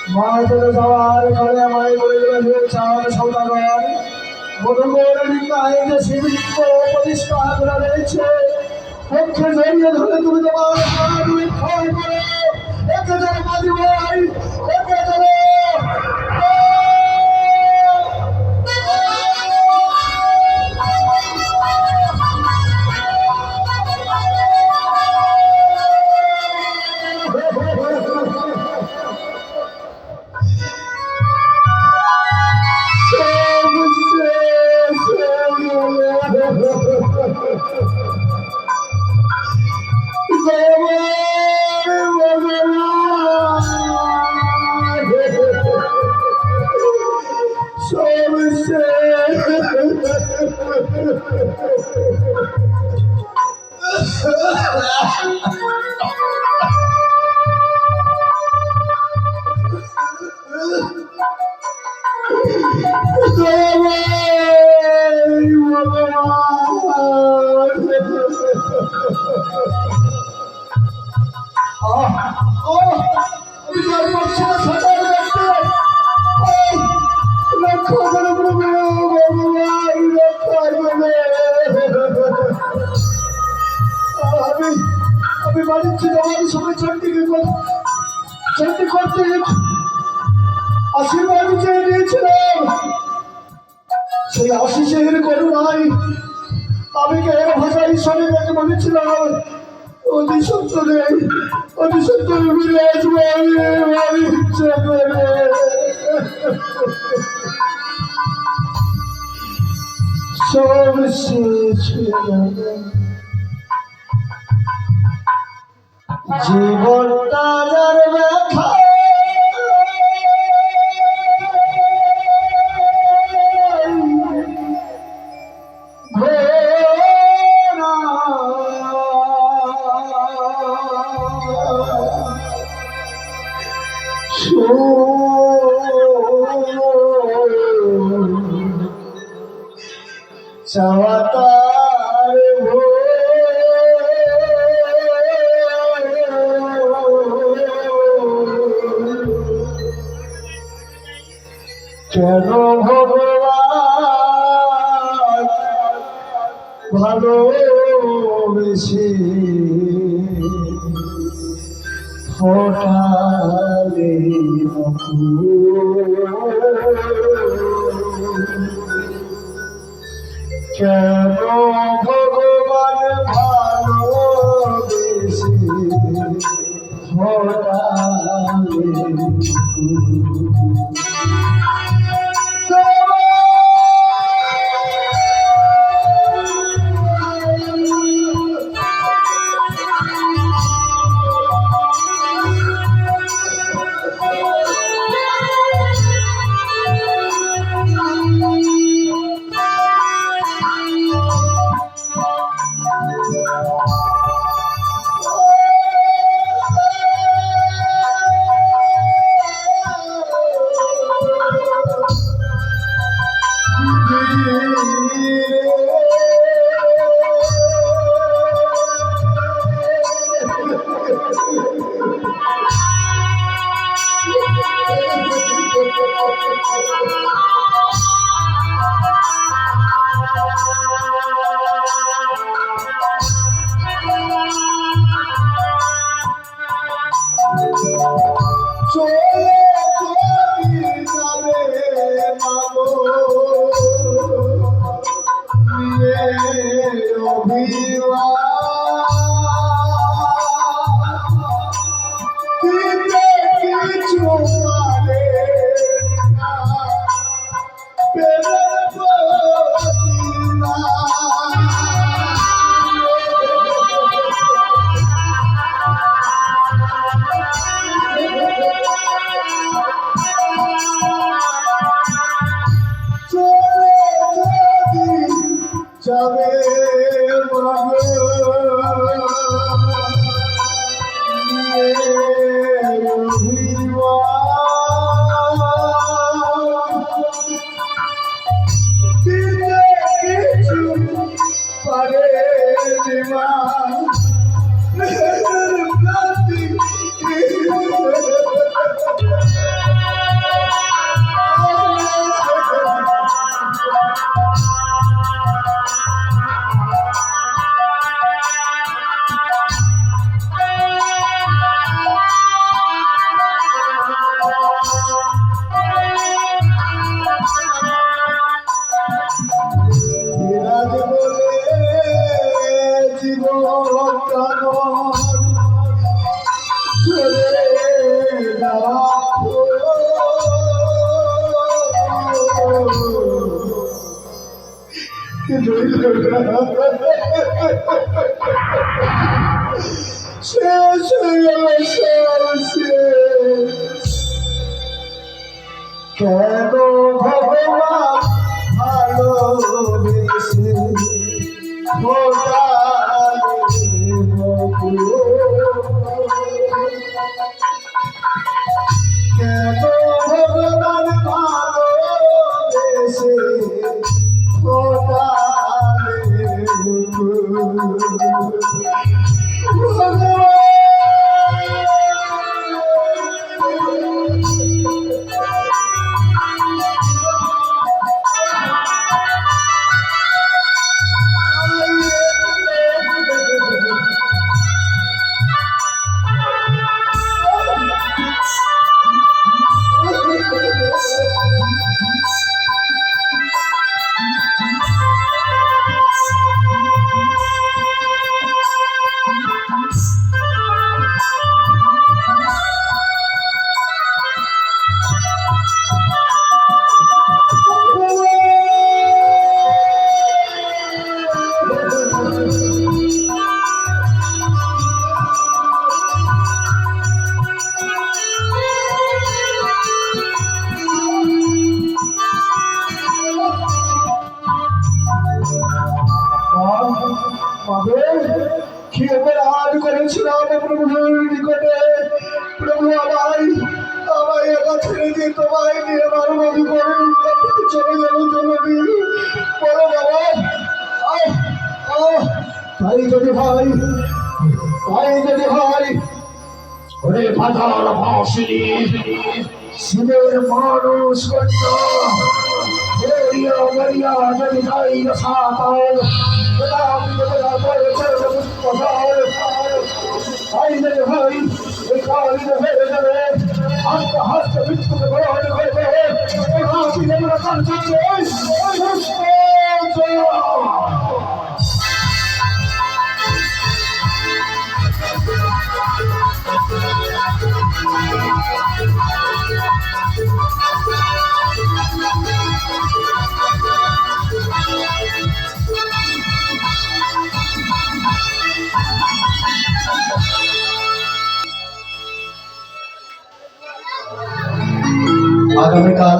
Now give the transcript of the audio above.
মাঝে যাওয়ার কালে আমায় বলে গেলেন চার সৌদাগর মধুকর লিঙ্গায় যে শিবলিঙ্গ প্রতিষ্ঠা করা রয়েছে পক্ষে জড়িয়ে ধরে তুমি তোমার প্রাণ বিক্ষয় করো একে ধরে মাঝি ভাই একে ধরে আমি বাড়ির ছিল আমার সময় চন্ডী করতে আশীর্বাদ চেয়ে নিয়েছিলাম সেই আশিসের করুণায় আমি কে ভাষা ঈশ্বরে দেখে বলেছিলাম অতি সত্তরে ফিরে আসবো আমি ইচ্ছে করে সব শেষ জীবনটা যার ব্যথা চাওয়াতার কেন ভগবান ভালোবেসে ফোটালে কেন ভগবান ভালোবেসে ফোটালে শেষ হয়ে গেল সব শেষ। কেন ভগবান ভালোবেসে ফোটালে বকুল? কেন ভগবান ভালোবেসে ফোটালে বকুল? কি অপরাধ করেছিলাম প্রভুর নিকটে? প্রভু আমায় একা ছেড়ে দিয়ে তোমায় নিয়ে আমার মধু করে চলে গেল জননী। বলো বাবা, তাই যদি ভাই ওরে পাতাল ভাসিনী শিবের মানুষ কন্যা মরিয়া মরিয়া যদি যাই সাতাল ভাই এই কালী হয়ে যাবে হাসতে হাসতে মৃত্যুকে গ্রহণ করবে। আগামীকাল